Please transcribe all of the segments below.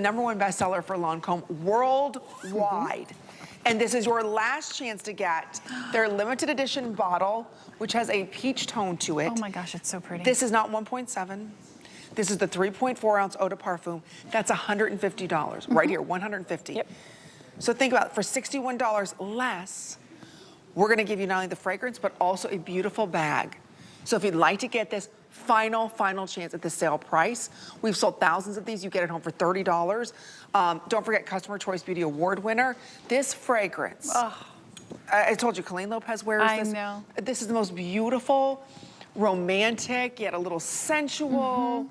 #1 bestseller for Lancme worldwide. And this is your last chance to get their limited edition bottle, which has a peach tone to it. Oh my gosh, it's so pretty. This is not 1.7. This is the 3.4 ounce Eau de Parfum. That's $150, right here, $150. Yep. So think about it, for $61 less, we're gonna give you not only the fragrance, but also a beautiful bag. So if you'd like to get this, final chance at the sale price. We've sold thousands of these. You get it home for $30. Don't forget Customer Choice Beauty Award winner. This fragrance, I told you, Colleen Lopez wears this. I know. This is the most beautiful, romantic, yet a little sensual.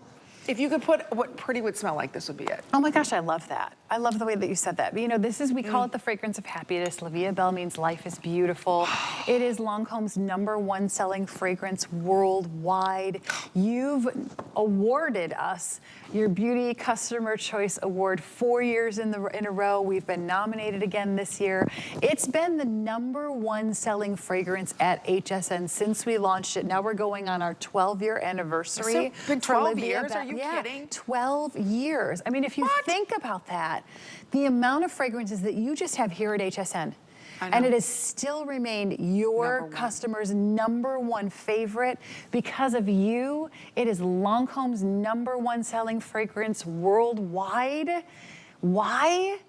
If you could put what pretty would smell like, this would be it. Oh my gosh, I love that. I love the way that you said that. But you know, this is, we call it the fragrance of happiness. Vie Est Belle means life is beautiful. It is Lancme's #1 selling fragrance worldwide. You've awarded us your Beauty Customer Choice Award 4 years in a row. We've been nominated again this year. It's been the #1 selling fragrance at HSN since we launched it. Now we're going on our 12-year anniversary. It's been 12 years, are you kidding? 12 years. I mean, if you think about that, the amount of fragrances that you just have here at HSN, and it has still remained your customer's #1 favorite because of you. It is Lancome's #1 selling fragrance worldwide. Why?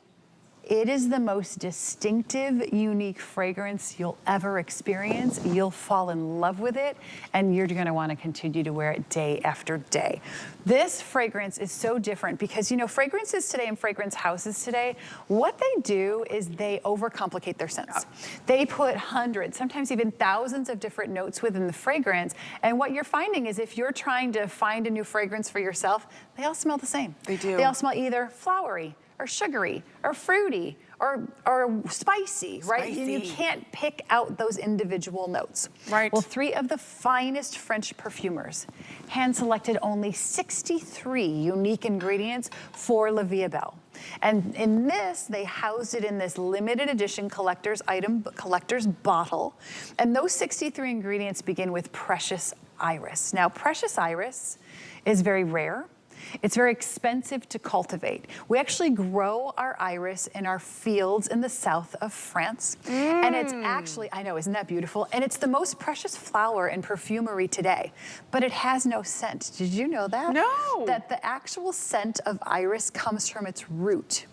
It is the most distinctive, unique fragrance you'll ever experience. You'll fall in love with it, and you're gonna wanna continue to wear it day after day. This fragrance is so different because, you know, fragrances today and fragrance houses today, what they do is they overcomplicate their scents. They put hundreds, sometimes even thousands of different notes within the fragrance, and what you're finding is if you're trying to find a new fragrance for yourself, they all smell the same. They do. They all smell either flowery, or sugary, or fruity, or spicy, right? You can't pick out those individual notes. Right. Well, 3 of the finest French perfumers hand-selected only 63 unique ingredients for Vie Est Belle. And in this, they housed it in this limited edition collector's bottle. And those 63 ingredients begin with precious iris. Now, precious iris is very rare. It's very expensive to cultivate. We actually grow our iris in our fields in the south of France. And it's actually, I know, isn't that beautiful? And it's the most precious flower in perfumery today, but it has no scent. Did you know that? No. That the actual scent of iris comes from its root.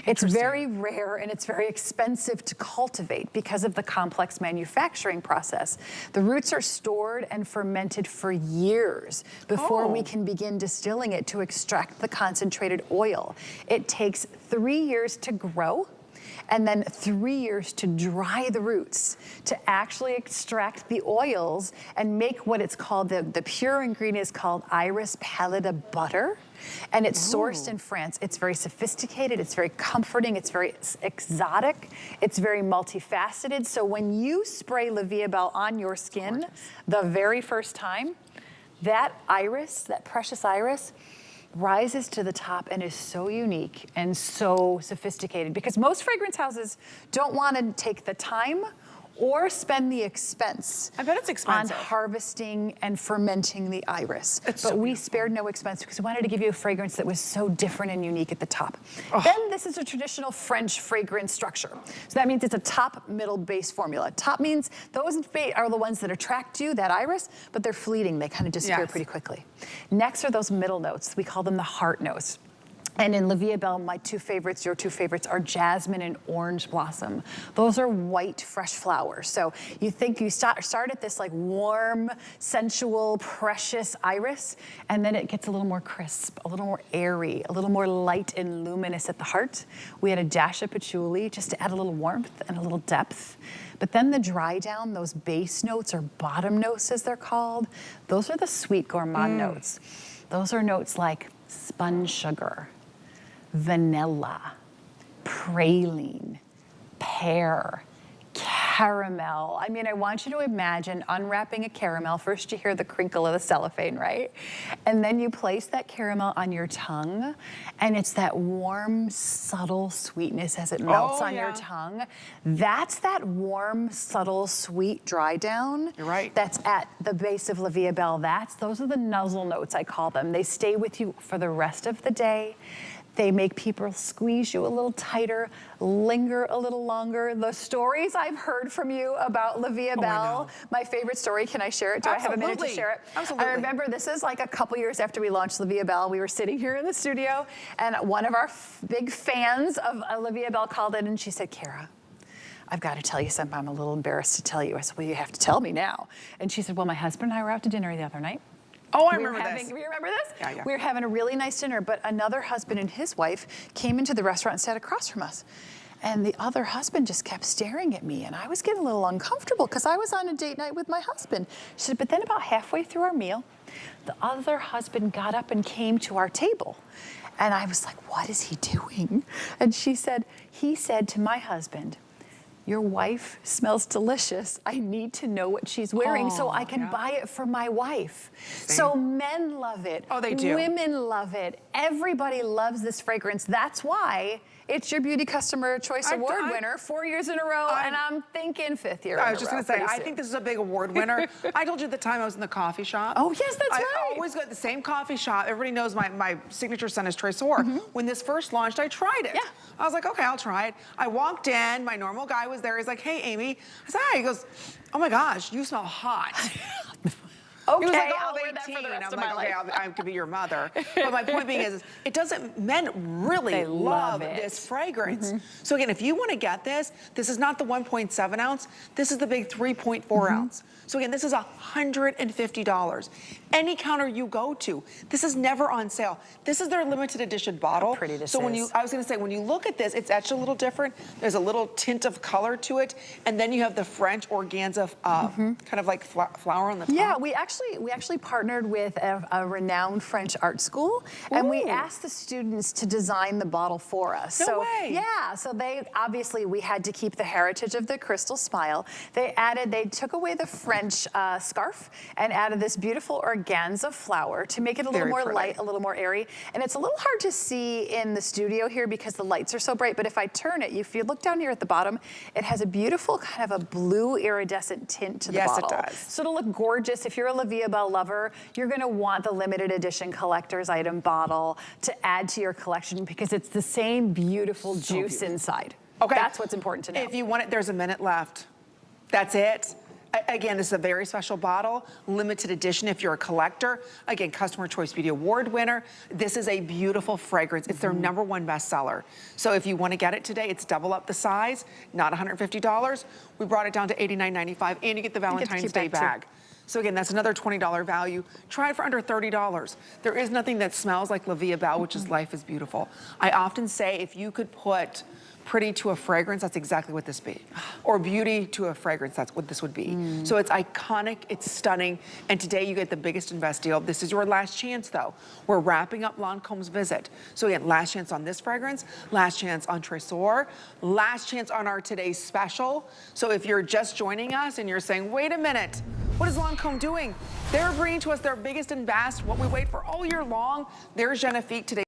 It's very rare and it's very expensive to cultivate because of the complex manufacturing process. The roots are stored and fermented for years before we can begin distilling it to extract the concentrated oil. It takes 3 years to grow and then 3 years to dry the roots to actually extract the oils and make what it's called, the pure ingredient is called iris pallida butter. And it's sourced in France. It's very sophisticated, it's very comforting, it's very exotic, it's very multifaceted. So when you spray Vie Est Belle on your skin the very first time, that iris, that precious iris, rises to the top and is so unique and so sophisticated because most fragrance houses don't want to take the time or spend the expense. I bet it's expensive. On harvesting and fermenting the iris. But we spared no expense because we wanted to give you a fragrance that was so different and unique at the top. Then this is a traditional French fragrance structure. So that means it's a top, middle, base formula. Top means those are the ones that attract you, that iris, but they're fleeting. They kind of disappear pretty quickly. Next are those middle notes. We call them the heart notes. And in Vie Est Belle, my 2 favorites, your 2 favorites, are jasmine and orange blossom. Those are white, fresh flowers. So you think you start at this like warm, sensual, precious iris, and then it gets a little more crisp, a little more airy, a little more light and luminous at the heart. We had a dash of patchouli just to add a little warmth and a little depth. But then the dry down, those base notes or bottom notes as they're called, those are the sweet gourmand notes. Those are notes like spun sugar, vanilla, praline, pear, caramel. I mean, I want you to imagine unwrapping a caramel. First you hear the crinkle of the cellophane, right? And then you place that caramel on your tongue, and it's that warm, subtle sweetness as it melts on your tongue. That's that warm, subtle, sweet dry down. You're right. That's at the base of Vie Est Belle. Those are the nuzzle notes, I call them. They stay with you for the rest of the day. They make people squeeze you a little tighter, linger a little longer. The stories I've heard from you about La Vie Est Belle, my favorite story, can I share it? Do I have a minute to share it? Absolutely. I remember this is like a couple years after we launched La Vie Est Belle. We were sitting here in the studio, and one of our big fans of La Vie Est Belle called in, and she said, Kara, I've got to tell you something. I'm a little embarrassed to tell you. I said, well, you have to tell me now. And she said, well, my husband and I were out to dinner the other night. Oh, I remember this. You remember this? Yeah, yeah. We were having a really nice dinner, but another husband and his wife came into the restaurant and sat across from us. And the other husband just kept staring at me, and I was getting a little uncomfortable because I was on a date night with my husband. She said, but then about halfway through our meal, the other husband got up and came to our table. And I was like, what is he doing? And she said, he said to my husband, your wife smells delicious. I need to know what she's wearing so I can buy it for my wife. So men love it. Oh, they do. Women love it. Everybody loves this fragrance. That's why it's your Beauty Customer Choice Award winner 4 years in a row, and I'm thinking 5th year in a row. I was just going to say, I think this is a big award winner. I told you at the time I was in the coffee shop. Oh, yes, that's right. I always go to the same coffee shop. Everybody knows my signature scent is Tresor. When this first launched, I tried it. Yeah. I was like, okay, I'll try it. I walked in, my normal guy was there. He's like, hey, Amy. I said, hi. He goes, oh my gosh, you smell hot. Okay, he was like, I'll wear that for the rest I'm of like, my life. okay, I could be your mother. But my point being is, it doesn't, men really love this fragrance. So again, if you want to get this, this is not the 1.7 ounce, this is the big 3.4 ounce. So again, this is $150. Any counter you go to, this is never on sale. This is their limited edition bottle. How pretty this so when is. you, I was going to say, when you look at this, it's actually a little different. There's a little tint of color to it, and then you have the French organza, kind of like flower on the top. Yeah, we actually partnered with a renowned French art school, and we asked the students to design the bottle for us. No way. Yeah, so they obviously we had to keep the heritage of the crystal smile. They took away the French scarf and added this beautiful organza flower to make it a little more light, a little more airy. And it's a little hard to see in the studio here because the lights are so bright, but if I turn it, if you look down here at the bottom, it has a beautiful kind of a blue iridescent tint to the bottle. Yes, it does. So it'll look gorgeous. If you're a La Vie Est Belle lover, you're gonna want the limited edition collector's item bottle to add to your collection because it's the same beautiful juice inside. Okay. That's what's important to know. If you want it, there's a minute left. That's it. Again, this is a very special bottle, limited edition if you're a collector. Again, Customer Choice Beauty Award winner. This is a beautiful fragrance. It's their #1 bestseller. So if you want to get it today, it's double up the size, not $150. We brought it down to $89.95, and you get the Valentine's Day bag. So again, that's another $20 value. Try it for under $30. There is nothing that smells like La Vie Est Belle, which is life is beautiful. I often say if you could put pretty to a fragrance, that's exactly what this be. Or beauty to a fragrance, that's what this would be. So it's iconic, it's stunning, and today you get the biggest and best deal. This is your last chance though. We're wrapping up Lancme's visit. So again, last chance on this fragrance, last chance on Tresor, last chance on our today's special. So if you're just joining us and you're saying, wait a minute, what is Lancme doing? They're bringing to us their biggest and best, what we wait for all year long. There's Genifique today.